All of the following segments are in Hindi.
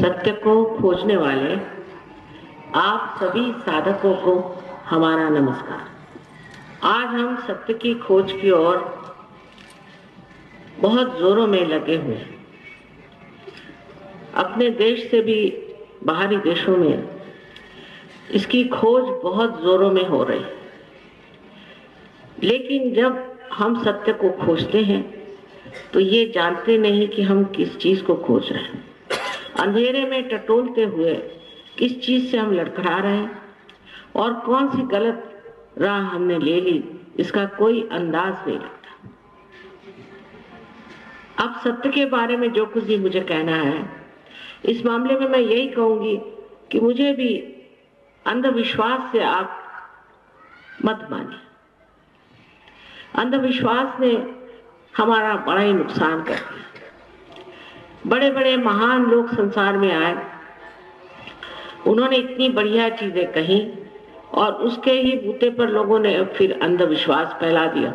सत्य को खोजने वाले आप सभी साधकों को हमारा नमस्कार। आज हम सत्य की खोज की ओर बहुत जोरों में लगे हुए हैं। अपने देश से भी बाहरी देशों में इसकी खोज बहुत जोरों में हो रही है। लेकिन जब हम सत्य को खोजते हैं तो ये जानते नहीं कि हम किस चीज को खोज रहे हैं। अंधेरे में टटोलते हुए किस चीज से हम लड़खड़ा रहे हैं और कौन सी गलत राह हमने ले ली, इसका कोई अंदाज नहीं लगता। अब सत्य के बारे में जो कुछ भी मुझे कहना है, इस मामले में मैं यही कहूंगी कि मुझे भी अंधविश्वास से आप मत मानिए। अंधविश्वास ने हमारा बड़ा ही नुकसान कर दिया। बड़े बड़े महान लोग संसार में आए, उन्होंने इतनी बढ़िया चीजें कही और उसके ही बूते पर लोगों ने फिर अंधविश्वास फैला दिया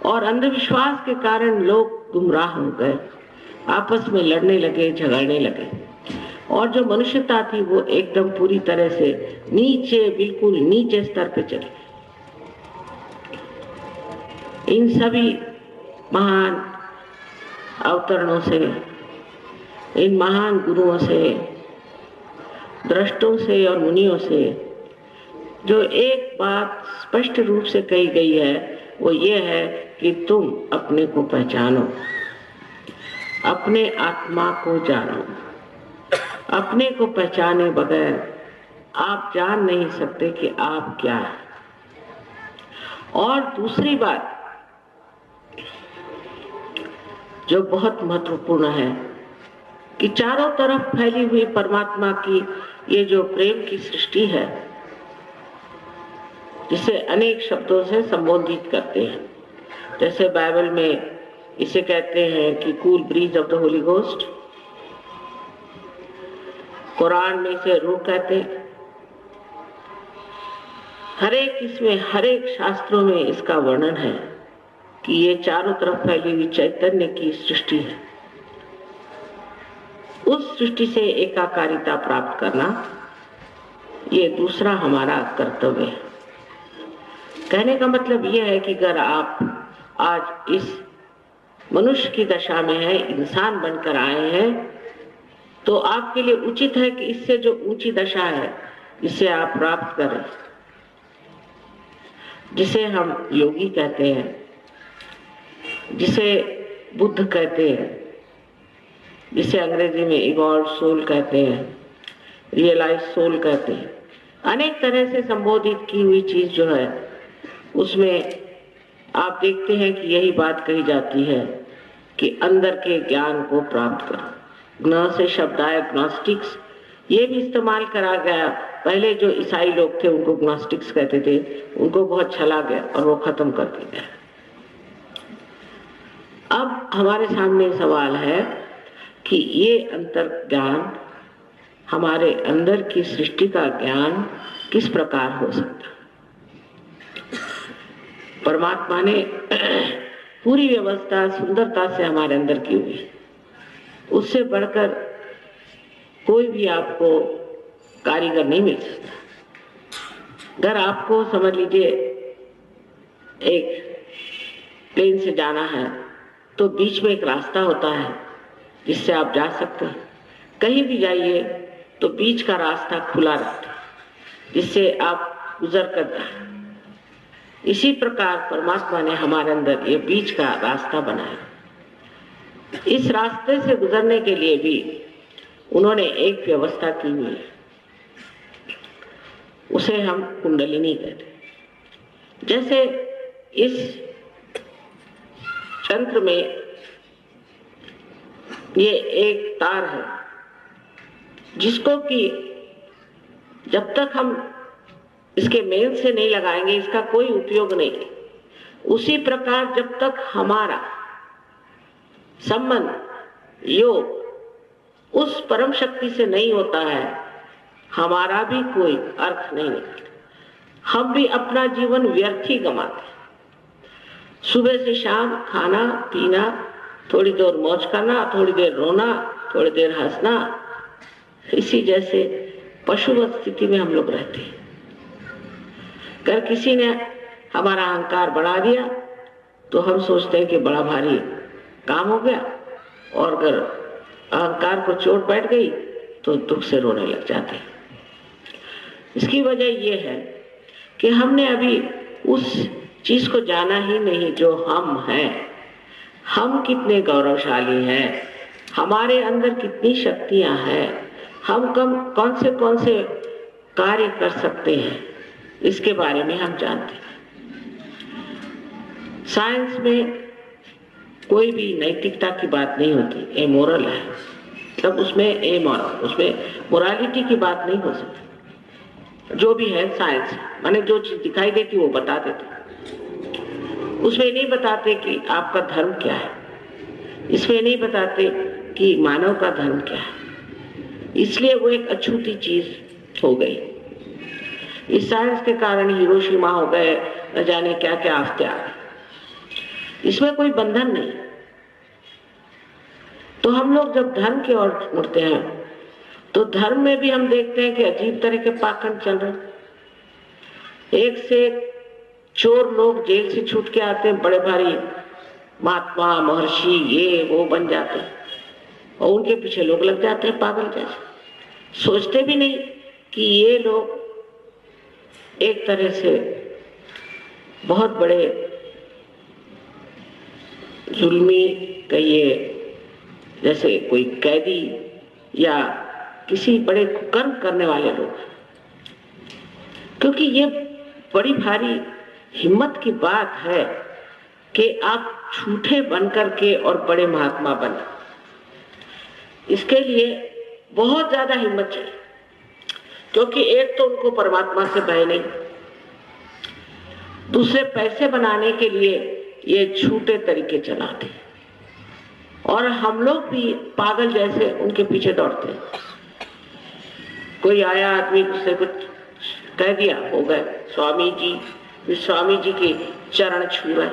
और अंधविश्वास के कारण लोग गुमराह हो गए, आपस में लड़ने लगे, झगड़ने लगे और जो मनुष्यता थी वो एकदम पूरी तरह से नीचे, बिल्कुल नीचे स्तर पे चली। इन सभी महान अवतरणों से, इन महान गुरुओं से, दृष्टों से और मुनियों से जो एक बात स्पष्ट रूप से कही गई है वो ये है कि तुम अपने को पहचानो, अपने आत्मा को जानो। अपने को पहचाने बगैर आप जान नहीं सकते कि आप क्या है। और दूसरी बात जो बहुत महत्वपूर्ण है कि चारों तरफ फैली हुई परमात्मा की ये जो प्रेम की सृष्टि है, जिसे अनेक शब्दों से संबोधित करते हैं, जैसे बाइबल में इसे कहते हैं कि cool bridge of the Holy ghost, Quran में इसे रूह कहते हैं। हर एक इसमें, हर एक शास्त्रों में इसका वर्णन है कि ये चारों तरफ फैली हुई चैतन्य की सृष्टि है। उस सृष्टि से एकाकारिता प्राप्त करना ये दूसरा हमारा कर्तव्य है। कहने का मतलब यह है कि अगर आप आज इस मनुष्य की दशा में है, इंसान बनकर आए हैं, तो आपके लिए उचित है कि इससे जो ऊंची दशा है इसे आप प्राप्त करें, जिसे हम योगी कहते हैं, जिसे बुद्ध कहते हैं, जिसे अंग्रेजी में इवॉल्व सोल कहते हैं, रियलाइज सोल कहते हैं। अनेक तरह से संबोधित की हुई चीज जो है उसमें आप देखते हैं कि यही बात कही जाती है कि अंदर के ज्ञान को प्राप्त करो। ग्न से शब्द आया ग्नोस्टिक्स, ये भी इस्तेमाल करा गया। पहले जो ईसाई लोग थे उनको ग्नोस्टिक्स कहते थे, उनको बहुत छला गया और वो खत्म कर दिया गया। अब हमारे सामने सवाल है कि ये अंतर ज्ञान, हमारे अंदर की सृष्टि का ज्ञान किस प्रकार हो सकता है। परमात्मा ने पूरी व्यवस्था सुंदरता से हमारे अंदर की हुई है, उससे बढ़कर कोई भी आपको कारीगर नहीं मिल सकता। अगर आपको समझ लीजिए एक प्लेन से जाना है तो बीच में एक रास्ता होता है जिससे आप जा सकते हैं। कहीं भी जाइए तो बीच का रास्ता खुला रहता है जिससे आप गुजर कर जाए। इसी प्रकार परमात्मा ने हमारे अंदर ये बीच का रास्ता बनाया। इस रास्ते से गुजरने के लिए भी उन्होंने एक व्यवस्था की हुई है, उसे हम कुंडलिनी कहते हैं। जैसे इस यंत्र में ये एक तार है जिसको कि जब तक हम इसके मेल से नहीं लगाएंगे इसका कोई उपयोग नहीं। उसी प्रकार जब तक हमारा संबंध, योग उस परम शक्ति से नहीं होता है, हमारा भी कोई अर्थ नहीं निकलता। हम भी अपना जीवन व्यर्थ ही गंवाते हैं। सुबह से शाम खाना पीना, थोड़ी देर मौज करना, थोड़ी देर रोना, थोड़ी देर हंसना, इसी जैसे पशुवत स्थिति में हम लोग रहते हैं। अगर किसी ने हमारा अहंकार बढ़ा दिया तो हम सोचते हैं कि बड़ा भारी काम हो गया, और अगर अहंकार को चोट बैठ गई तो दुख से रोने लग जाते हैं। इसकी वजह यह है कि हमने अभी उस चीज को जाना ही नहीं जो हम हैं। हम कितने गौरवशाली हैं, हमारे अंदर कितनी शक्तियां हैं, हम कौन से कार्य कर सकते हैं, इसके बारे में हम जानते हैं। साइंस में कोई भी नैतिकता की बात नहीं होती, एमोरल है, तब उसमें मोरालिटी की बात नहीं हो सकती। जो भी है साइंस, माने जो चीज दिखाई देती वो बता देते, उसमें नहीं बताते कि आपका धर्म क्या है, इसमें नहीं बताते कि मानव का धर्म क्या है, इसलिए वो एक अछूती चीज हो गई। इस साइंस के कारण हिरोशिमा हो गए, न जाने क्या क्या आफते आ गए। इसमें कोई बंधन नहीं। तो हम लोग जब धर्म की ओर मुड़ते हैं तो धर्म में भी हम देखते हैं कि अजीब तरह के पाखंड चल रहे। एक से एक चोर लोग जेल से छूट के आते हैं, बड़े भारी महात्मा महर्षि ये वो बन जाते हैं, और उनके पीछे लोग लग जाते हैं पागल जैसे। सोचते भी नहीं कि ये लोग एक तरह से बहुत बड़े जुल्मी कहिए, जैसे कोई कैदी या किसी बड़े कुकर्म करने वाले लोग। क्योंकि ये बड़ी भारी हिम्मत की बात है कि आप झूठे बन करके और बड़े महात्मा बने। इसके लिए बहुत ज्यादा हिम्मत चाहिए, क्योंकि एक तो उनको परमात्मा से भय नहीं, दूसरे पैसे बनाने के लिए ये झूठे तरीके चलाते, और हम लोग भी पागल जैसे उनके पीछे दौड़ते हैं। कोई आया आदमी उससे कुछ कह दिया, हो गए स्वामी जी, फिर स्वामी जी के चरण छू रहे।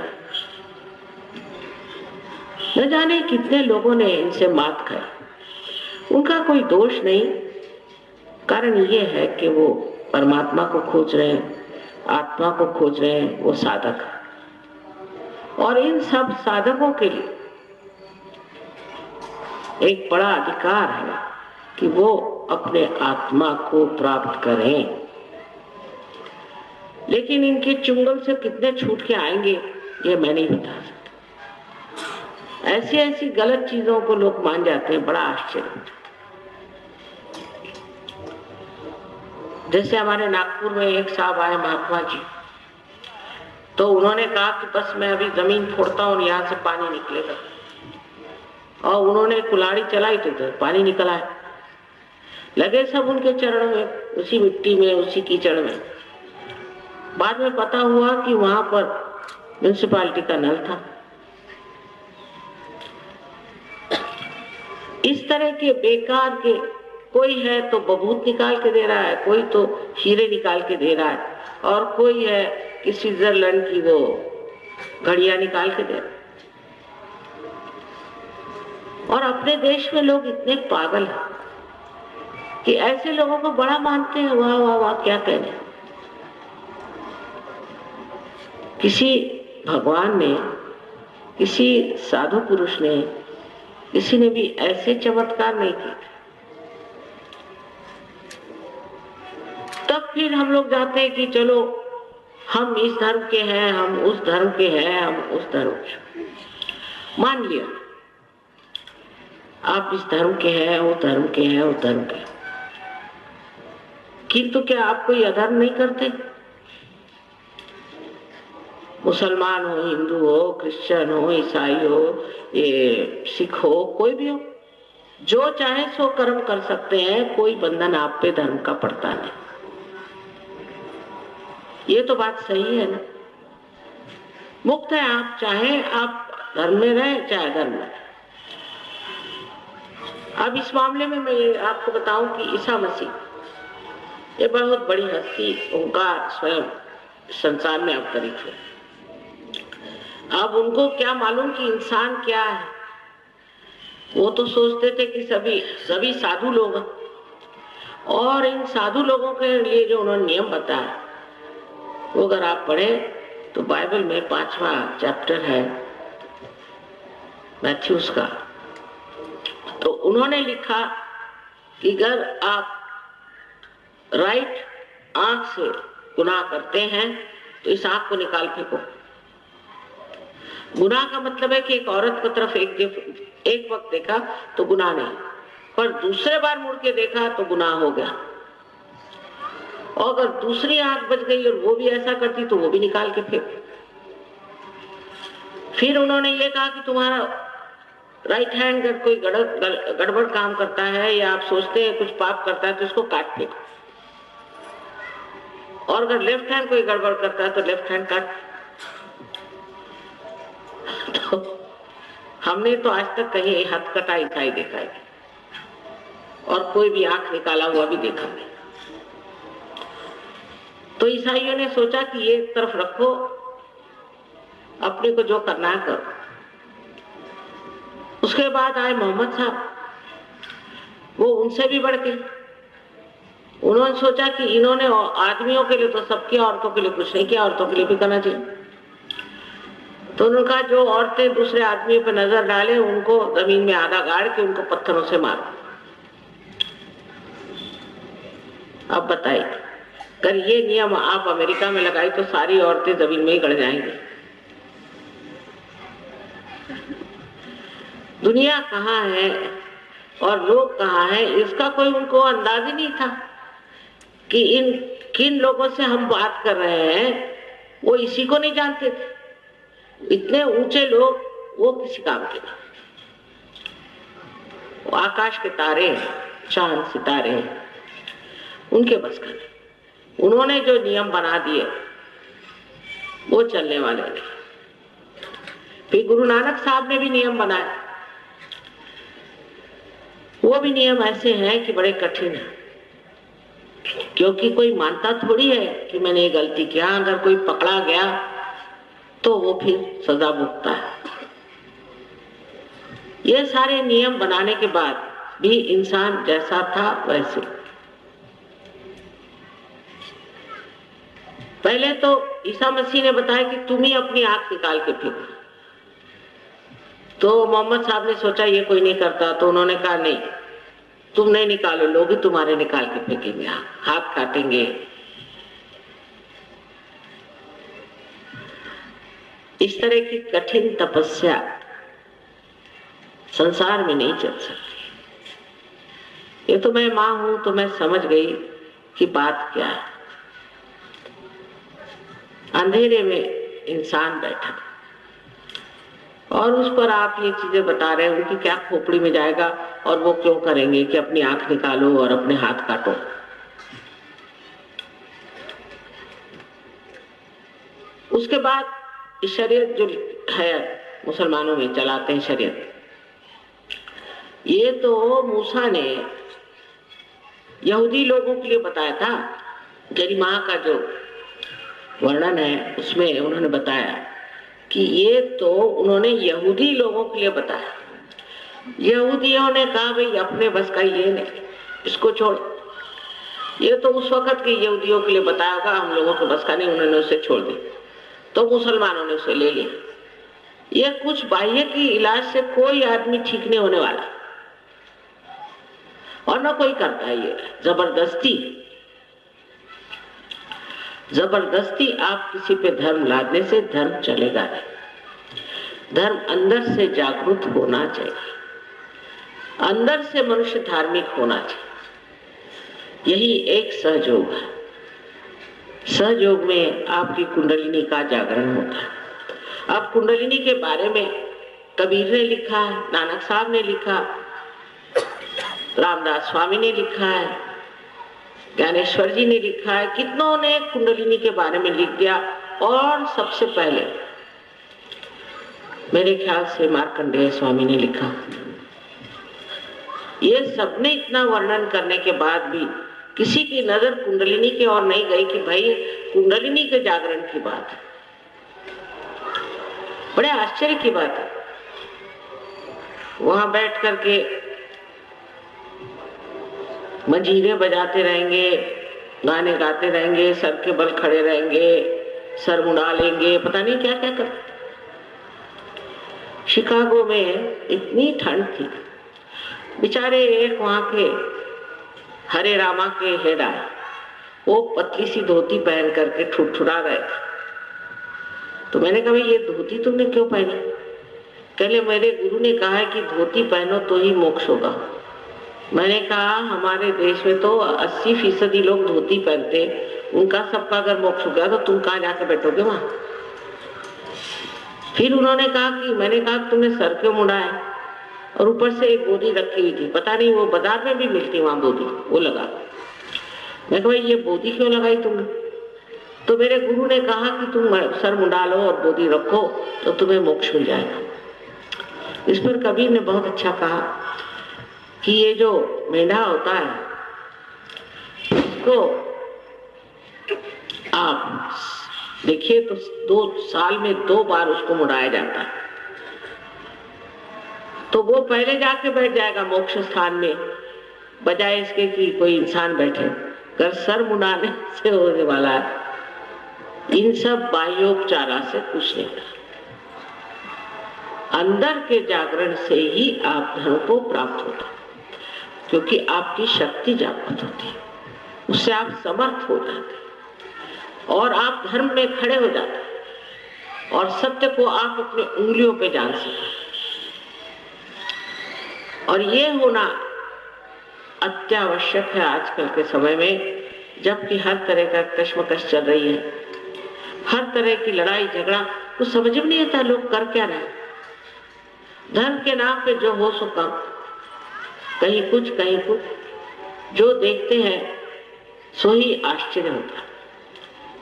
न जाने कितने लोगों ने इनसे मात खाई। उनका कोई दोष नहीं, कारण ये है कि वो परमात्मा को खोज रहे हैं, आत्मा को खोज रहे हैं, वो साधक है। और इन सब साधकों के लिए एक बड़ा अधिकार है कि वो अपने आत्मा को प्राप्त करें। लेकिन इनके चुंगल से कितने छूट के आएंगे ये मैं नहीं बता सकता। ऐसी ऐसी गलत चीजों को लोग मान जाते हैं, बड़ा आश्चर्य होता है। जैसे हमारे नागपुर में एक साहब आए महात्मा जी, तो उन्होंने कहा कि बस मैं अभी जमीन फोड़ता हूँ, यहाँ से पानी निकलेगा, और उन्होंने कुल्हाड़ी चलाई तो पानी निकल आया। लगे सब उनके चरणों में, उसी मिट्टी में, उसी कीचड़ में। बाद में पता हुआ कि वहां पर म्युनिसिपालिटी का नल था। इस तरह के बेकार के, कोई है तो बबूत निकाल के दे रहा है, कोई तो हीरे निकाल के दे रहा है, और कोई है कि स्विट्जरलैंड की वो घड़ियां निकाल के दे रहा है। और अपने देश में लोग इतने पागल हैं कि ऐसे लोगों को बड़ा मानते हैं। वाह वाह वाह, क्या कहने। किसी भगवान ने, किसी साधु पुरुष ने, किसी ने भी ऐसे चमत्कार नहीं किए। तब फिर हम लोग जाते हैं कि चलो हम इस धर्म के हैं, हम उस धर्म के हैं, हम उस धर्म के। मान लिया आप इस धर्म के हैं, वो धर्म के हैं, वो धर्म के, किंतु क्या आप कोई अधर्म नहीं करते? मुसलमान हो, हिंदू हो, क्रिश्चियन हो, ईसाई हो, ये सिख हो, कोई भी हो, जो चाहे सो कर्म कर सकते हैं, कोई बंधन आप पे धर्म का पड़ता नहीं। ये तो बात सही है ना। मुक्त है आप, चाहे आप धर्म में रहे, चाहे धर्म में। अब इस मामले में मैं आपको बताऊं कि ईसा मसीह ये बहुत बड़ी हस्ती, उनका स्वयं संसार में अवतरित हुए। अब उनको क्या मालूम कि इंसान क्या है। वो तो सोचते थे कि सभी साधु लोग हैं, और इन साधु लोगों के लिए जो उन्होंने नियम बताया वो अगर आप पढ़े तो बाइबल में 5वां चैप्टर है मैथ्यूस का, तो उन्होंने लिखा कि अगर आप राइट आंख से गुनाह करते हैं तो इस आंख को निकाल फेंको। गुनाह का मतलब है कि एक औरत की तरफ एक वक्त देखा तो गुनाह नहीं, पर दूसरे बार मुड़ के देखा तो गुनाह हो गया। और अगर दूसरी आंख बच गई और वो भी ऐसा करती तो वो भी निकाल के फेंक। फिर उन्होंने ये कहा कि तुम्हारा राइट हैंड अगर कोई गड़बड़ काम करता है या आप सोचते हैं कुछ पाप करता है तो इसको काट फेंको, और अगर लेफ्ट हैंड कोई गड़बड़ करता है तो लेफ्ट हैंड काट। तो हमने तो आज तक कहीं हथकटा ईसाई देखा है और कोई भी आंख निकाला हुआ भी देखा नहीं। तो ईसाइयों ने सोचा कि ये तरफ रखो, अपने को जो करना है करो। उसके बाद आए मोहम्मद साहब, वो उनसे भी बढ़ के उन्होंने सोचा कि इन्होंने आदमियों के लिए तो सबकी, औरतों के लिए कुछ नहीं किया, औरतों के लिए भी करना चाहिए। तो उन्होंने कहा जो औरतें दूसरे आदमी पर नजर डाले उनको जमीन में आधा गाड़ के उनको पत्थरों से मारो। अब बताइए, अगर ये नियम आप अमेरिका में लगाई तो सारी औरतें जमीन में ही गड़ जाएंगी। दुनिया कहाँ है और लोग कहाँ हैं, इसका कोई उनको अंदाज ही नहीं था कि इन किन लोगों से हम बात कर रहे हैं, वो इसी को नहीं जानते थे। इतने ऊंचे लोग वो किसी काम के नहीं। वो आकाश के तारे, चांद सितारे उनके बस का नहीं। उन्होंने जो नियम बना दिए वो चलने वाले नहीं। फिर गुरु नानक साहब ने भी नियम बनाए, वो भी नियम ऐसे हैं कि बड़े कठिन है, क्योंकि कोई मानता थोड़ी है कि मैंने ये गलती किया। अगर कोई पकड़ा गया तो वो फिर सजा भुगतता है। ये सारे नियम बनाने के बाद भी इंसान जैसा था वैसे। पहले तो ईसा मसीह ने बताया कि तुम ही अपनी आंख निकाल के फेंको। तो मोहम्मद साहब ने सोचा ये कोई नहीं करता, तो उन्होंने कहा नहीं, तुम नहीं निकालो, लोग ही तुम्हारे निकाल के फेंकेंगे, हाथ काटेंगे। इस तरह की कठिन तपस्या संसार में नहीं चल सकती। ये तो मैं माँ हूं तो मैं समझ गई कि बात क्या है। अंधेरे में इंसान बैठा और उस पर आप ये चीजें बता रहे हैं, उनकी क्या खोपड़ी में जाएगा और वो क्यों करेंगे कि अपनी आंख निकालो और अपने हाथ काटो। उसके बाद शरीयत जो है मुसलमानों में चलाते हैं शरीयत, ये तो मूसा ने यहूदी लोगों के लिए बताया था। गरिमा का जो वर्णन है उसमें उन्होंने बताया कि ये तो उन्होंने यहूदी लोगों के लिए बताया। यहूदियों ने कहा भाई अपने बस का ये नहीं, इसको छोड़। ये तो उस वक्त के यहूदियों के लिए बताया होगा, हम लोगों के बस का नहीं, उन्होंने उसे छोड़ दिया। तो मुसलमानों ने उसे ले लिया। ये कुछ बाह्य की इलाज से कोई आदमी ठीक नहीं होने वाला, और ना कोई करता है। ये जबरदस्ती आप किसी पे धर्म लादने से धर्म चलेगा नहीं। धर्म अंदर से जागरूक होना चाहिए, अंदर से मनुष्य धार्मिक होना चाहिए। यही एक सहयोग है। सहयोग में आपकी कुंडलिनी का जागरण होता है। अब कुंडलिनी के बारे में कबीर ने लिखा है, नानक साहब ने लिखा, रामदास स्वामी ने लिखा है, ज्ञानेश्वर जी ने लिखा है, कितनों ने कुंडलिनी के बारे में लिख दिया। और सबसे पहले मेरे ख्याल से मार्कंडेय स्वामी ने लिखा। ये सबने इतना वर्णन करने के बाद भी किसी की नजर कुंडलिनी की ओर नहीं गई कि भाई कुंडलिनी के जागरण की बात है। बड़े आश्चर्य की बात है। वहां बैठ करके मंजीरे बजाते रहेंगे, गाने गाते रहेंगे, सर के बल खड़े रहेंगे, सर मुड़ा लेंगे, पता नहीं क्या क्या करते। शिकागो में इतनी ठंड थी, बेचारे एक वहां के हरे रामा के हेड आए, वो पतली सी धोती पहन करके ठुठुरा रहे थे। तो मैंने कहा ये धोती तुमने क्यों पहनी? कहले मेरे गुरु ने कहा है कि धोती पहनो तो ही मोक्ष होगा। मैंने कहा हमारे देश में तो 80% लोग धोती पहनते, उनका सबका अगर मोक्ष हो गया तो तुम कहाँ जाकर बैठोगे वहां? फिर उन्होंने कहा कि मैंने कहा तुमने सर क्यों मुड़ा है? और ऊपर से एक बोधी रखी हुई थी, पता नहीं वो बाजार में भी मिलती वहां बोधी, वो लगा। मैं कहा ये बोधी क्यों लगाई तुमने? तो मेरे गुरु ने कहा कि तुम सर मुंडा लो और बोधी रखो तो तुम्हें मोक्ष मिल जाएगा। इस पर कबीर ने बहुत अच्छा कहा कि ये जो मेंढा होता है उसको आप देखिए तो 2 साल में 2 बार उसको मुड़ाया जाता है, तो वो पहले जाके बैठ जाएगा मोक्ष स्थान में, बजाय इसके कि कोई इंसान बैठे। अगर सर मुड़ाने से होने वाला है, इन सब बाह्योपचारा से कुछ नहीं है। अंदर के जागरण से ही आप धर्म को प्राप्त होता है, क्योंकि आपकी शक्ति जागृत होती है, उससे आप समर्थ हो जाते हैं और आप धर्म में खड़े हो जाते हैं और सत्य को आप अपनी उंगलियों पे जान सकते हैं। और ये होना अत्यावश्यक है आजकल के समय में, जबकि हर तरह का कश्मकश चल रही है, हर तरह की लड़ाई झगड़ा, कुछ समझ में नहीं आता लोग कर क्या रहे। धर्म के नाम पे जो हो सो कम, कहीं कुछ कहीं कुछ, जो देखते हैं सो ही आश्चर्य होता है।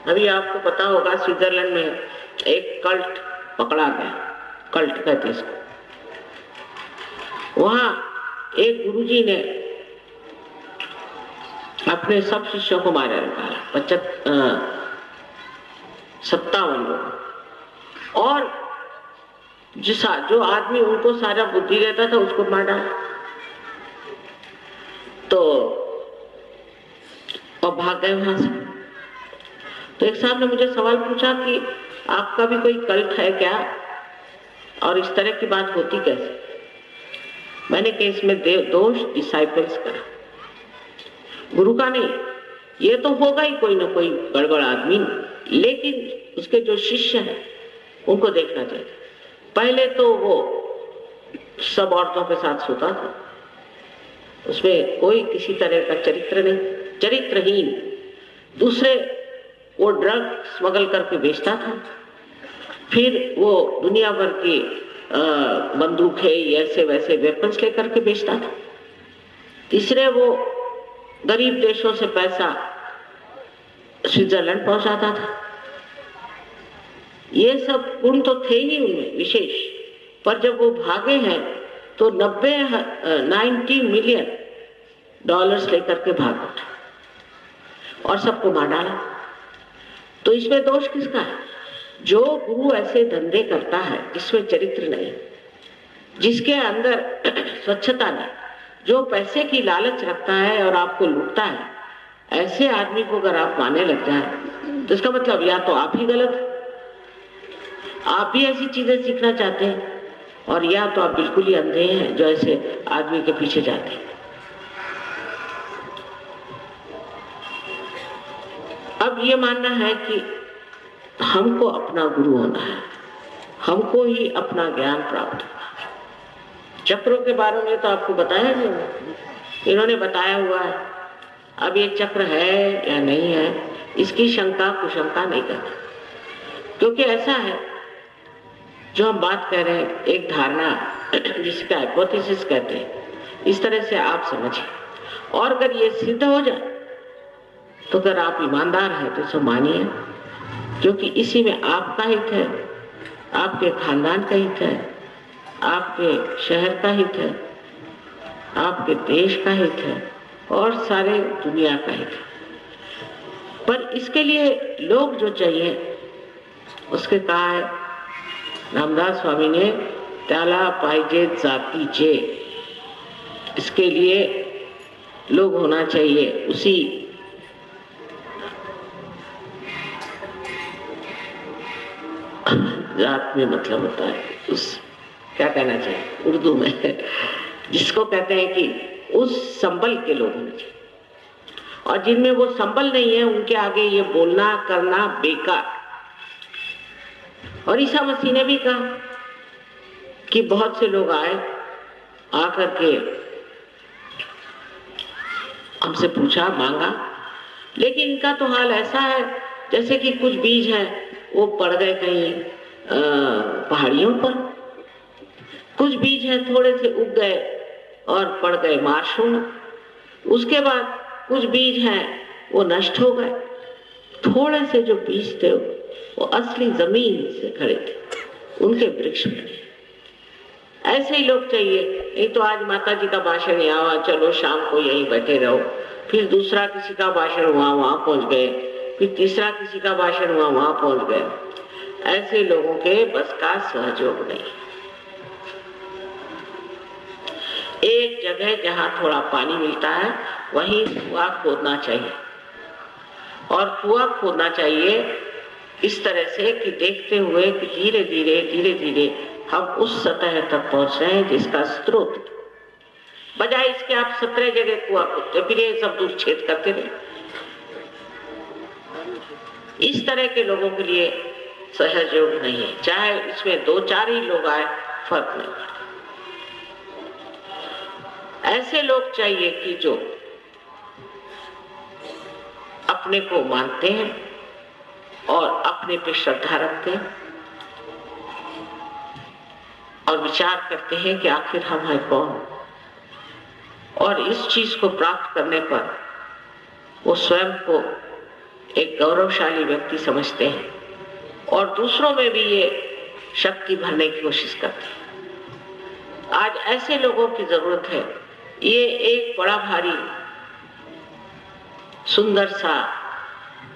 अभी आपको पता होगा स्विट्जरलैंड में एक कल्ट पकड़ा गया, कल्ट कहते इसको। वहां एक गुरुजी ने अपने सब शिष्यों को मारा रखा, 57 लोग, और जो आदमी उनको सारा बुद्धि देता था उसको मार डाला। तो और भाग गए वहां से। तो एक साहब ने मुझे सवाल पूछा कि आपका भी कोई कल्ट है क्या, और इस तरह की बात होती कैसे? मैंने कहा इसमें दोष डिसाइपल्स का, गुरु का नहीं। ये तो होगा ही कोई ना कोई गड़बड़ आदमी, लेकिन उसके जो शिष्य हैं उनको देखना चाहिए। पहले तो वो सब औरतों के साथ सोता था, उसमें कोई किसी तरह का चरित्र नहीं, चरित्रहीन। दूसरे वो ड्रग स्मगल करके बेचता था, फिर वो दुनिया भर की बंदूकें ऐसे वैसे वेपन्स लेकर के बेचता था। तीसरे वो गरीब देशों से पैसा स्विट्जरलैंड पहुंचाता था। ये सब गुण तो थे ही उनमें विशेष, पर जब वो भागे हैं तो 90 मिलियन डॉलर्स लेकर के भाग उठे और सबको मार डाला। तो इसमें दोष किसका है? जो गुरु ऐसे धंधे करता है जिसमें चरित्र नहीं, जिसके अंदर स्वच्छता नहीं, जो पैसे की लालच रखता है और आपको लूटता है, ऐसे आदमी को अगर आप मानने लग जाए तो इसका मतलब या तो आप ही गलत हैं, आप भी ऐसी चीजें सीखना चाहते हैं, और या तो आप बिल्कुल ही अंधे हैं जो ऐसे आदमी के पीछे जाते हैं। अब ये मानना है कि हमको अपना गुरु होना है, हमको ही अपना ज्ञान प्राप्त होना है। चक्रों के बारे में तो आपको बताया नहीं, इन्होंने बताया हुआ है। अब ये चक्र है या नहीं है, इसकी शंका कुशंका नहीं करते, क्योंकि ऐसा है जो हम बात कर रहे हैं, एक धारणा जिसका हाइपोथेसिस कहते हैं, इस तरह से आप समझिए। और अगर ये सिद्ध हो जाए तो अगर आप ईमानदार हैं तो इसे मानिए, क्योंकि इसी में आपका हित है, आपके खानदान का हित है, आपके शहर का हित है, आपके देश का हित है और सारे दुनिया का हित है। पर इसके लिए लोग जो चाहिए उसके कहा है रामदास स्वामी ने, त्याला पाहिजे जातीचे। इसके लिए लोग होना चाहिए, उसी जात में मतलब होता है, उस क्या कहना चाहिए उर्दू में जिसको कहते हैं कि उस संबल के लोग होने चाहिए। और जिनमें वो संबल नहीं है उनके आगे ये बोलना करना बेकार। और ईसा मसीह ने भी कहा कि बहुत से लोग आए, आकर के हमसे पूछा, मांगा, लेकिन इनका तो हाल ऐसा है जैसे कि कुछ बीज है वो पड़ गए कहीं पहाड़ियों पर, कुछ बीज है थोड़े से उग गए और पड़ गए मार्शों में, उसके बाद कुछ बीज हैं वो नष्ट हो गए, थोड़े से जो बीज थे वो असली जमीन से खड़े थे, उनके वृक्ष बने। ऐसे ही लोग चाहिए। नहीं तो आज माता जी का भाषण यहाँ हुआ, चलो शाम को यहीं बैठे रहो, फिर दूसरा किसी का भाषण हुआ वहां पहुंच गए, फिर तीसरा किसी का भाषण हुआ वहां पहुंच गए। ऐसे लोगों के बस का सहयोग नहीं। एक जगह जहां थोड़ा पानी मिलता है वहीं कुआं खोदना चाहिए, और कुआं खोदना चाहिए इस तरह से कि देखते हुए कि धीरे धीरे हम उस सतह तक पहुंच रहे हैं जिसका स्रोत, बजाय इसके आप 17 जगह कुआं खोदते फिर ये सब दूर छेद करते रहे। इस तरह के लोगों के लिए सहयोग नहीं है, चाहे इसमें 2-4 ही लोग आए, फर्क नहीं पड़ता। ऐसे लोग चाहिए कि जो अपने को मानते हैं और अपने पे श्रद्धा रखते हैं और विचार करते हैं कि आखिर हम हैं कौन, और इस चीज को प्राप्त करने पर वो स्वयं को एक गौरवशाली व्यक्ति समझते हैं और दूसरों में भी ये शक्ति भरने की कोशिश करते हैं। आज ऐसे लोगों की जरूरत है। ये एक बड़ा भारी सुंदर सा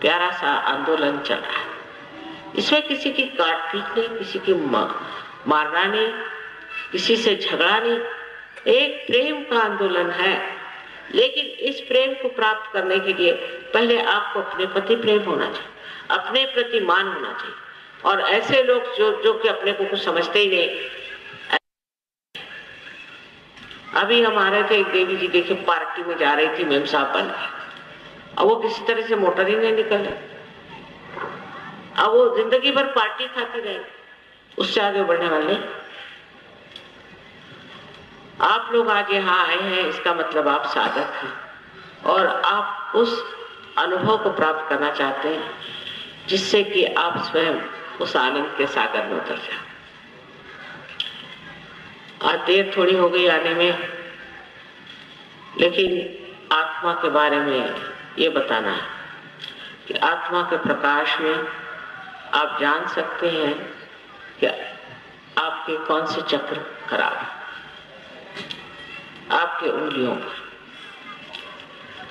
प्यारा सा आंदोलन चल रहा है। इसमें किसी की काट पीट नहीं, किसी की मारना नहीं, किसी से झगड़ा नहीं, एक प्रेम का आंदोलन है। लेकिन इस प्रेम को प्राप्त करने के लिए पहले आपको अपने प्रति प्रेम होना चाहिए, अपने प्रति मान होना चाहिए। और ऐसे लोग जो कि अपने को कुछ समझते ही नहीं। अभी हम आ रहे थे, एक देवी जी देखे पार्टी में जा रही थी मेम साहब बन के, अब वो किसी तरह से मोटर ही नहीं निकल रही, अब वो जिंदगी भर पार्टी खाती रहे, उससे आगे बढ़ने वाले। आप लोग आज यहाँ आए हैं, इसका मतलब आप साधक हैं और आप उस अनुभव को प्राप्त करना चाहते हैं जिससे कि आप स्वयं उस आनंद के सागर में उतर जाए। आज देर थोड़ी हो गई आने में, लेकिन आत्मा के बारे में ये बताना है कि आत्मा के प्रकाश में आप जान सकते हैं कि आपके कौन से चक्र खराब है। आपके उंगलियों पर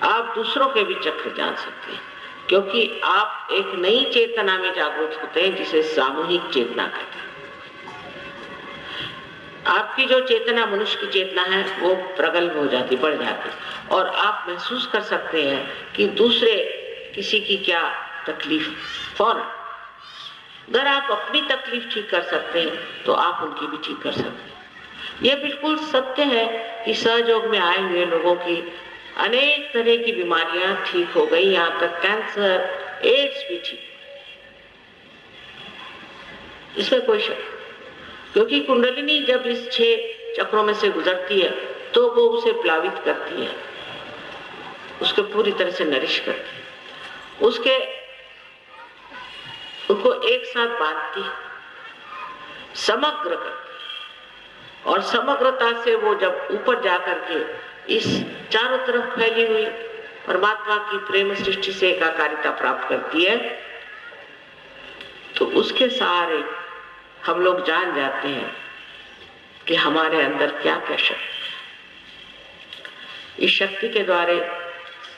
आप दूसरों के भी चक्र जान सकते हैं, क्योंकि आप एक नई चेतना में जागरूक होते हैं जिसे सामूहिक चेतना कहते हैं। आपकी जो चेतना मनुष्य की चेतना है वो प्रगल्भ हो जाती, बढ़ जाती, और आप महसूस कर सकते हैं कि दूसरे किसी की क्या तकलीफ फौरन। अगर आप अपनी तकलीफ ठीक कर सकते हैं तो आप उनकी भी ठीक कर सकते हैं। यह बिल्कुल सत्य है कि सहयोग में आए हुए लोगों की अनेक तरह की बीमारियां ठीक हो गई, यहाँ तक कैंसर, एड्स भी ठीक, इसमें कोई शक। क्योंकि कुंडलिनी जब इस 6 चक्रों में से गुजरती है तो वो उसे प्लावित करती है, उसको पूरी तरह से नरिश करती है, उनको एक साथ बांधती है, समग्र करती है। और समग्रता से वो जब ऊपर जाकर के इस चारों तरफ फैली हुई परमात्मा की प्रेम सृष्टि से एकाकारिता प्राप्त करती है, तो उसके सहारे हम लोग जान जाते हैं कि हमारे अंदर क्या क्या शक्ति। इस शक्ति के द्वारा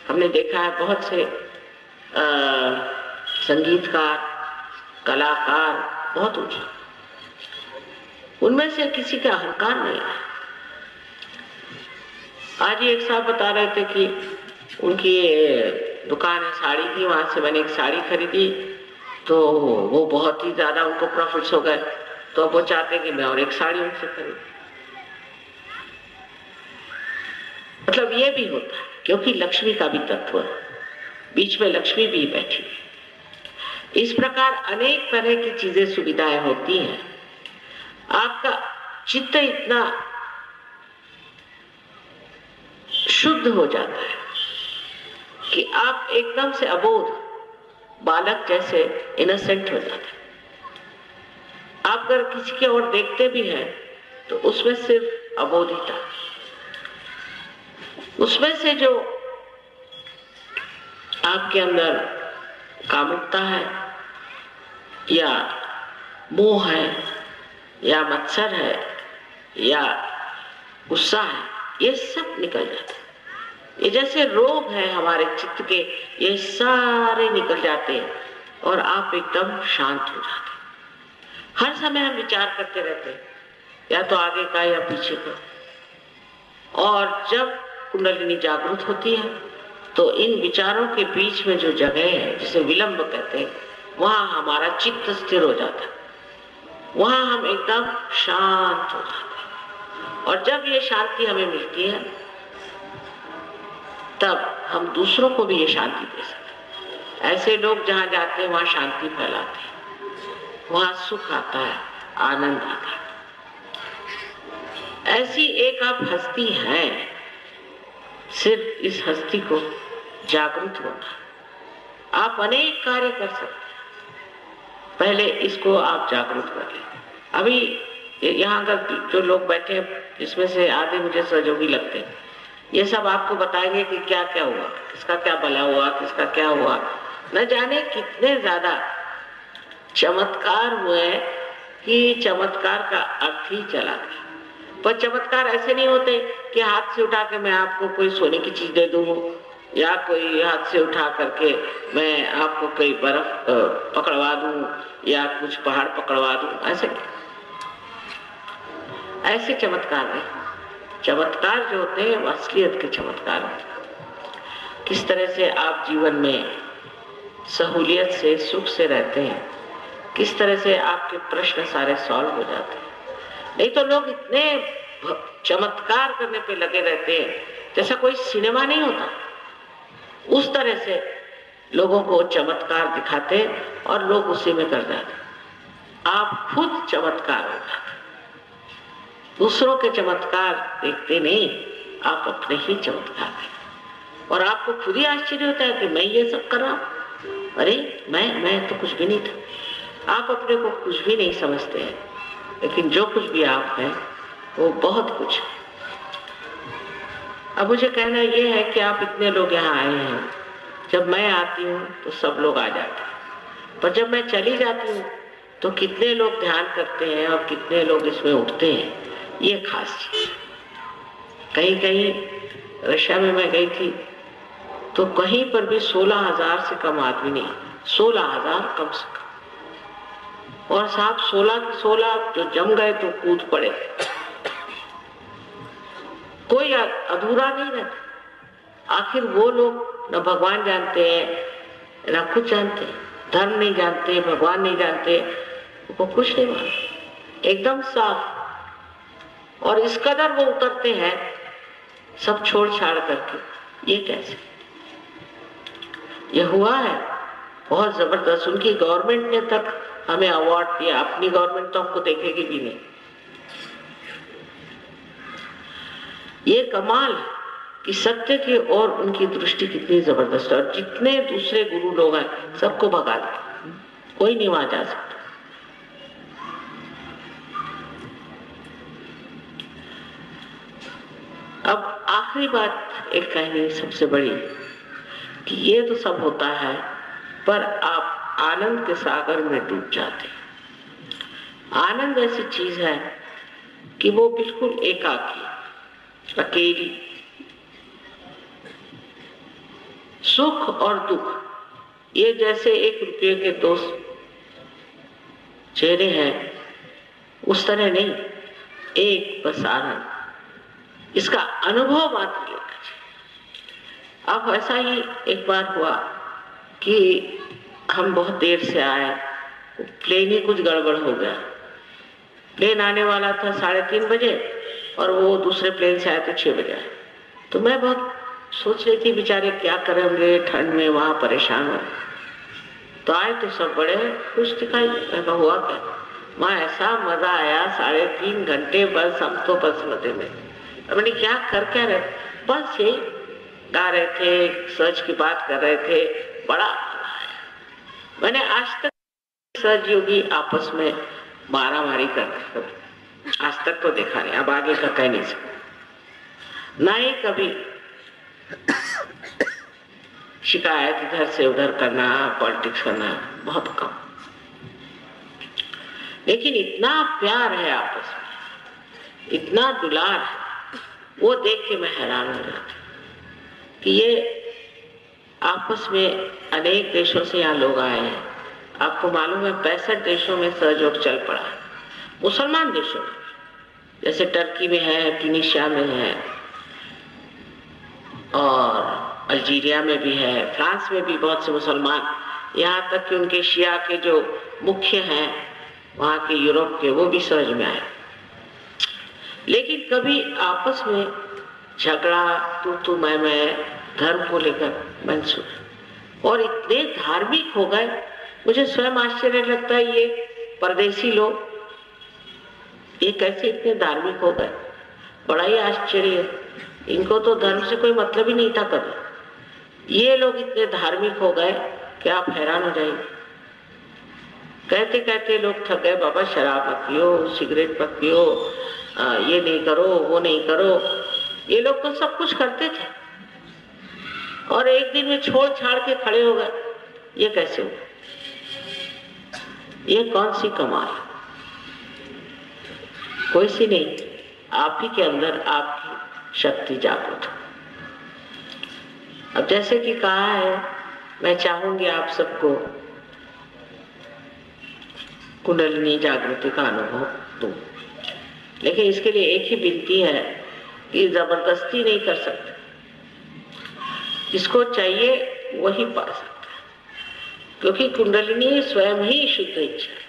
हमने देखा है बहुत से संगीतकार, कलाकार बहुत ऊंचे, उनमें से किसी का अहंकार नहीं है। आज ही एक साहब बता रहे थे कि उनकी दुकान है साड़ी की, वहां से मैंने एक साड़ी खरीदी तो वो बहुत ही ज्यादा उनको प्रॉफिट्स हो गए, तो अब वो चाहते कि मैं और एक साड़ी उनसे खरीदूं। मतलब ये भी होता है क्योंकि लक्ष्मी का भी तत्व है, बीच में लक्ष्मी भी बैठी है। इस प्रकार अनेक तरह की चीजें सुविधाएं होती हैं। आपका चित्त इतना शुद्ध हो जाता है कि आप एकदम से अबोध बालक जैसे इनोसेंट हो जाते हैं। आप अगर किसी की ओर देखते भी हैं तो उसमें सिर्फ अबोधिता, उसमें से जो आपके अंदर कामुकता है या मोह है या मत्सर है या गुस्सा है, ये सब निकल जाता है। ये जैसे रोग है हमारे चित्त के, ये सारे निकल जाते हैं और आप एकदम शांत हो जाते हैं। हर समय हम विचार करते रहते हैं, या तो आगे का या पीछे का, और जब कुंडलिनी जागृत होती है तो इन विचारों के बीच में जो जगह है जिसे विलंब कहते हैं, वहां हमारा चित्त स्थिर हो जाता है, वहां हम एकदम शांत हो जाते हैं। और जब ये शांति हमें मिलती है तब हम दूसरों को भी ये शांति दे सकते हैं। ऐसे लोग जहां जाते हैं वहां शांति फैलाते हैं, वहां सुख आता है, आनंद आता है। ऐसी एक आप हस्ती हैं, सिर्फ इस हस्ती को जागृत होना। आप अनेक कार्य कर सकते हैं, पहले इसको आप जागृत कर लें। अभी यहाँ अगर जो लोग बैठे हैं, जिसमें से आधे मुझे सहयोगी लगते हैं, ये सब आपको बताएंगे कि क्या क्या हुआ, किसका क्या भला हुआ, किसका क्या हुआ। न जाने कितने ज्यादा चमत्कार हुए कि चमत्कार का अर्थ ही चला गया। पर चमत्कार ऐसे नहीं होते कि हाथ से उठा के मैं आपको कोई सोने की चीज दे दूं, या कोई हाथ से उठा करके मैं आपको कोई बर्फ पकड़वा दूं या कुछ पहाड़ पकड़वा दूं। ऐसे चमत्कार नहीं। चमत्कार जो होते हैं वो असलियत के चमत्कार होते हैं। किस तरह से आप जीवन में सहूलियत से, सुख से रहते हैं, किस तरह से आपके प्रश्न सारे सॉल्व हो जाते हैं। नहीं तो लोग इतने चमत्कार करने पे लगे रहते हैं जैसा कोई सिनेमा नहीं होता। उस तरह से लोगों को चमत्कार दिखाते और लोग उसी में कर जाते। आप खुद चमत्कार हो जाते, दूसरों के चमत्कार देखते नहीं, आप अपने ही चमत्कार देखते। और आपको खुद ही आश्चर्य होता है कि मैं ये सब कर रहा हूं, अरे मैं तो कुछ भी नहीं था। आप अपने को कुछ भी नहीं समझते हैं, लेकिन जो कुछ भी आप हैं वो बहुत कुछ है। अब मुझे कहना ये है कि आप इतने लोग यहाँ आए हैं, जब मैं आती हूँ तो सब लोग आ जाते हैं, पर जब मैं चली जाती हूँ तो कितने लोग ध्यान करते हैं और कितने लोग इसमें उठते हैं, ये खास चीज। कहीं कहीं रशिया में मैं गई थी तो कहीं पर भी 16,000 से कम आदमी नहीं, 16,000 कम से कम। और साहब 16 के 16 जो जम गए तो कूद पड़े, कोई अधूरा नहीं रहता। आखिर वो लोग न भगवान जानते हैं न कुछ जानते हैं, धर्म नहीं जानते, भगवान नहीं जानते, वो कुछ नहीं मानते, एकदम साफ। और इस कदर वो उतरते हैं सब छोड़ छाड़ करके। ये कैसे? ये हुआ है बहुत जबरदस्त। उनकी गवर्नमेंट ने तक हमें अवार्ड दिया, अपनी गवर्नमेंट तो हमको देखेगी भी नहीं। ये कमाल है कि सत्य की ओर उनकी दृष्टि कितनी जबरदस्त है। और जितने दूसरे गुरु लोग हैं सबको भगा दिया, कोई नहीं वहां जा सकता। अब आखिरी बात एक कहनी सबसे बड़ी कि ये तो सब होता है, पर आप आनंद के सागर में डूब जाते हैं। आनंद ऐसी चीज है कि वो बिल्कुल एकाकी, अकेली। सुख और दुख ये जैसे 1 रुपये के 2 चेहरे हैं, उस तरह नहीं, एक बस आनंद। इसका अनुभव मात्र अब ऐसा ही एक बार हुआ कि हम बहुत देर से आए, प्लेन ही कुछ गड़बड़ हो गया। प्लेन आने वाला था 3:30 बजे और वो दूसरे प्लेन से आए तो 6 बजे आए। तो मैं बहुत सोच रही थी बेचारे क्या करेंगे ठंड में, वहां परेशान हो। तो आए तो सब बड़े खुश दिखाई। मैं हुआ क्या? वहाँ ऐसा मजा आया, 3.5 घंटे बस हम तो बस मजे में। मैंने क्या कर क्या रहे, बस ये गा रहे थे, सच की बात कर रहे थे, बड़ा मजा आया। मैंने आज तक सच योगी आपस में मारामारी करते आज तक तो देखा नहीं, अब आगे का कह नहीं सकता। ना ही कभी शिकायत इधर से उधर करना, पॉलिटिक्स करना, बहुत कम। लेकिन इतना प्यार है आपस में, इतना दुलार है, वो देख के मैं हैरान हो जाती कि ये आपस में अनेक देशों से यहाँ लोग आए हैं। आपको मालूम है 65 देशों में सहयोग चल पड़ा है, मुसलमान देशों में, जैसे टर्की में है, ट्यूनीशिया में है, और अल्जीरिया में भी है, फ्रांस में भी बहुत से मुसलमान, यहाँ तक कि उनके शिया के जो मुख्य हैं वहाँ के यूरोप के, वो भी समझ में आए। लेकिन कभी आपस में झगड़ा, तू मैं धर्म को लेकर मंसूर, और इतने धार्मिक हो गए, मुझे स्वयं आश्चर्य लगता है ये परदेसी लोग ये कैसे इतने धार्मिक हो गए। बड़ा ही आश्चर्य है, इनको तो धर्म से कोई मतलब ही नहीं था कभी। ये लोग इतने धार्मिक हो गए कि आप हैरान हो जाएंगे। कहते कहते लोग थक गए, बाबा शराब मत पियो, सिगरेट मत पियो, ये नहीं करो, वो नहीं करो। ये लोग तो सब कुछ करते थे और एक दिन में छोड़ छाड़ के खड़े हो गए। ये कैसे हो? ये कौन सी कमाल? कोई सी नहीं, आप ही के अंदर आपकी शक्ति जागृत हो। अब जैसे कि कहा है, मैं चाहूंगी आप सबको कुंडलिनी जागृति का अनुभव दूं, लेकिन इसके लिए एक ही विनती है कि जबरदस्ती नहीं कर सकते। जिसको चाहिए वही पा सकता है, क्योंकि कुंडलिनी स्वयं ही शुद्ध इच्छा है,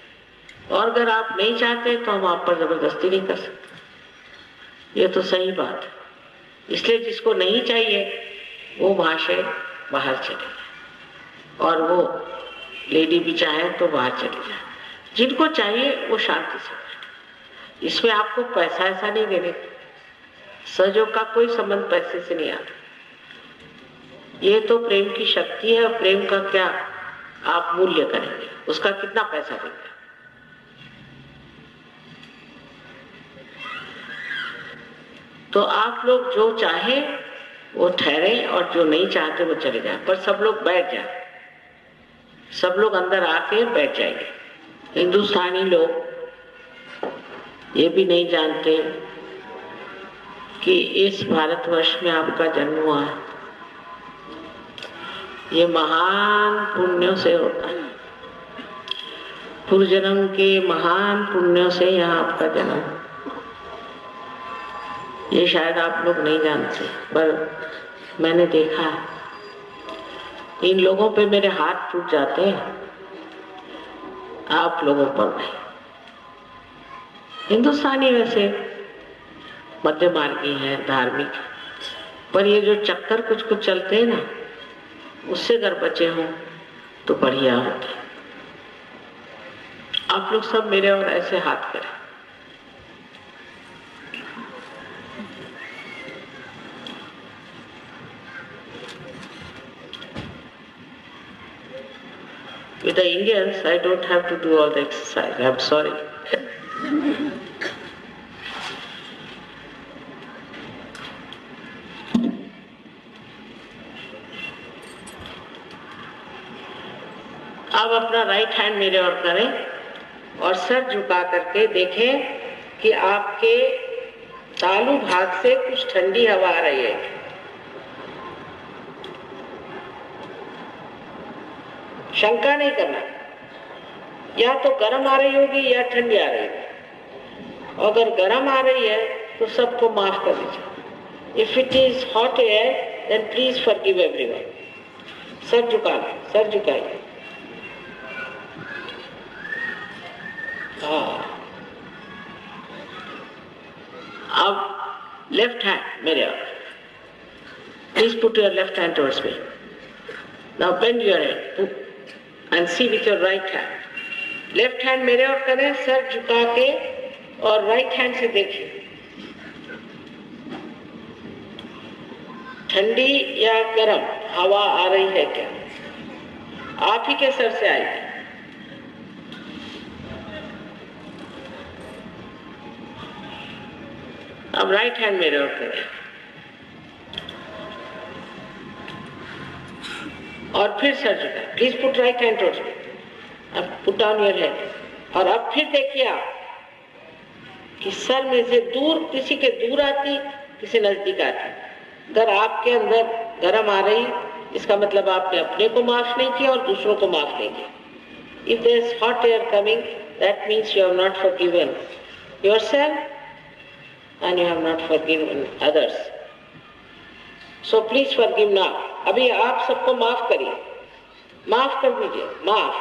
और अगर आप नहीं चाहते तो हम आप पर जबरदस्ती नहीं कर सकते। ये तो सही बात है। इसलिए जिसको नहीं चाहिए वो महाशय बाहर चले जाए, और वो लेडी भी चाहे तो बाहर चले जाए। जिनको चाहिए वो शांति से बैठे। इसमें आपको पैसा ऐसा नहीं देने, सहयोग का कोई संबंध पैसे से नहीं आता। ये तो प्रेम की शक्ति है, और प्रेम का क्या आप मूल्य करेंगे, उसका कितना पैसा देंगे। तो आप लोग जो चाहे वो ठहरे, और जो नहीं चाहते वो चले जाए, पर सब लोग बैठ जाए, सब लोग अंदर आके बैठ जाएंगे। हिंदुस्तानी लोग ये भी नहीं जानते कि इस भारतवर्ष में आपका जन्म हुआ है, ये महान पुण्यों से होता है। पूर्व जन्म के महान पुण्यों से यहाँ आपका जन्म, ये शायद आप लोग नहीं जानते, पर मैंने देखा है। इन लोगों पे मेरे हाथ टूट जाते हैं, आप लोगों पर नहीं। हिंदुस्तानी वैसे मध्य मार्गी है, धार्मिक, पर ये जो चक्कर कुछ कुछ चलते हैं ना, उससे अगर बचे हों तो बढ़िया होता है। आप लोग सब मेरे और ऐसे हाथ करें। With the Indians, I don't have to do all the exercise. I'm sorry. अब अपना राइट हैंड मेरे ओर करें और सर झुका करके देखें कि आपके तालू भाग से कुछ ठंडी हवा आ रही है। शंका नहीं करना, या तो गर्म आ रही होगी या ठंडी आ रही होगी। अगर गर्म आ रही है तो सबको माफ कर दीजिए। If it is hot air then please forgive everyone. सर झुकाना, सर झुकाइए। हाँ, अब लेफ्ट हैंड मेरे और, please put your left hand towards me. Now bend your head and see with your right hand. Left hand मेरे और करें, सर झुका के, और राइट हैंड से देखिए ठंडी या गर्म हवा आ रही है क्या? आप ही के सर से आएगी। अब राइट हैंड मेरे और करें और फिर सर झुकाएं। Please put right hand towards me. अब पुट डाउन योर हेड और अब फिर देखिए आप कि सर में से दूर, किसी के दूर आती, किसी नजदीक आती। अगर आपके अंदर गर्म आ रही, इसका मतलब आपने अपने को माफ नहीं किया और दूसरों को माफ नहीं किया। If there is hot air coming, that means you have not forgiven yourself and you have not forgiven others. So please forgive now. अभी आप सबको माफ करिए, माफ कर दीजिए, माफ,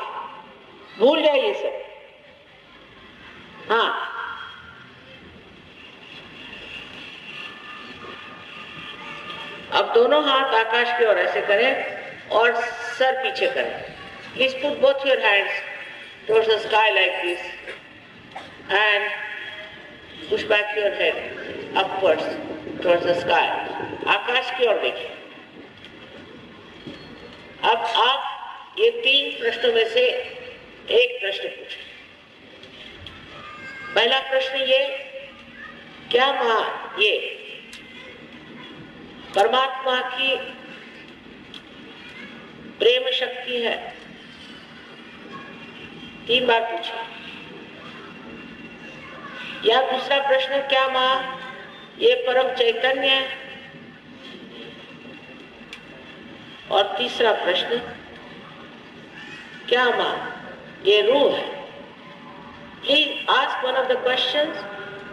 भूल जाइए सब। हाँ, अब दोनों हाथ आकाश की ओर ऐसे करें और सर पीछे करें। Please put both your hands towards the sky like this and push back your head upwards towards the sky. आकाश की ओर देखिए। अब आप ये 3 प्रश्नों में से एक प्रश्न पूछें। पहला प्रश्न ये, क्या मां ये परमात्मा की प्रेम शक्ति है? 3 बार पूछे। या दूसरा प्रश्न, क्या मां ये परम चैतन्य है? और तीसरा प्रश्न, क्या मां ये रूह है? Please ask one of the questions,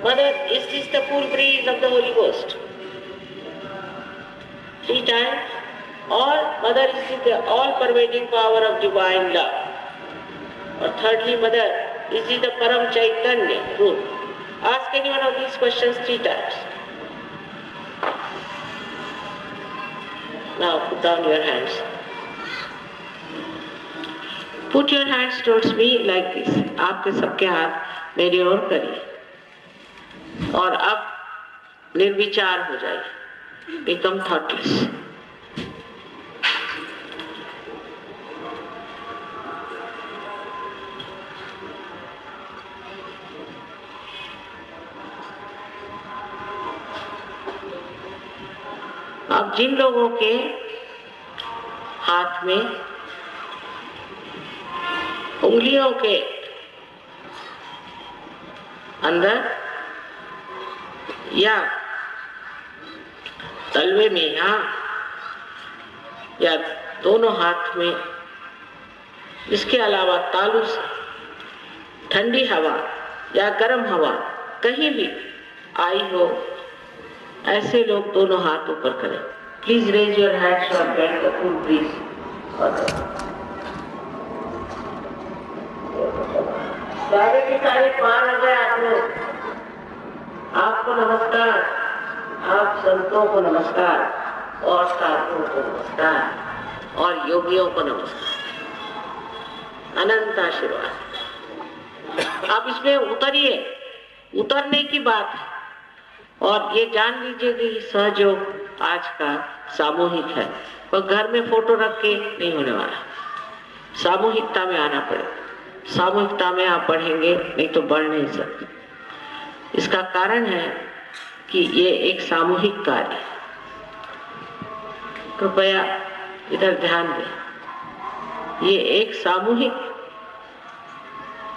mother is this the full breeze of the Holy Ghost? 3 times, or mother is the all-pervading power of divine love? Or thirdly, mother is the Param Chaitanya truth? Ask any one of these questions 3 times. Now put down your hands. Put your hands towards me like this. आपके सबके हाथ मेरी ओर करिए और अब निर्विचार हो जाइए। Become thoughtless. अब जिन लोगों के हाथ में उंगलियों के अंदर या तलवे में यहाँ या दोनों हाथ में, इसके अलावा तालू से ठंडी हवा या गर्म हवा कहीं भी आई हो, ऐसे लोग दोनों हाथ ऊपर करें। प्लीज रेज योर हैंड्स और गेट द फुल ब्रीज। सारे के सारे पार हो गए आप लोग। आपको नमस्कार, आप संतों को नमस्कार और साधुओं को नमस्कार और योगियों को नमस्कार, अनंत आशीर्वाद। आप इसमें उतरिए, उतरने की बात है। और ये जान लीजिए कि सहयोग आज का सामूहिक है, और घर में फोटो रख के नहीं होने वाला। सामूहिकता में आना पड़ेगा। सामूहिकता में आप बढ़ेंगे, नहीं तो बढ़ नहीं सकते। इसका कारण है कि ये एक सामूहिक कार्य है। कृपया इधर ध्यान दें। ये एक सामूहिक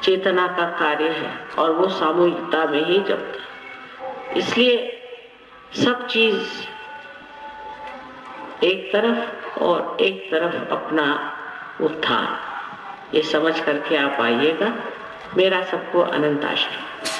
चेतना का कार्य है और वो सामूहिकता में ही जमता है। इसलिए सब चीज एक तरफ और एक तरफ अपना उत्थान, ये समझ करके आप आइएगा। मेरा सबको अनंत आशीर्वाद।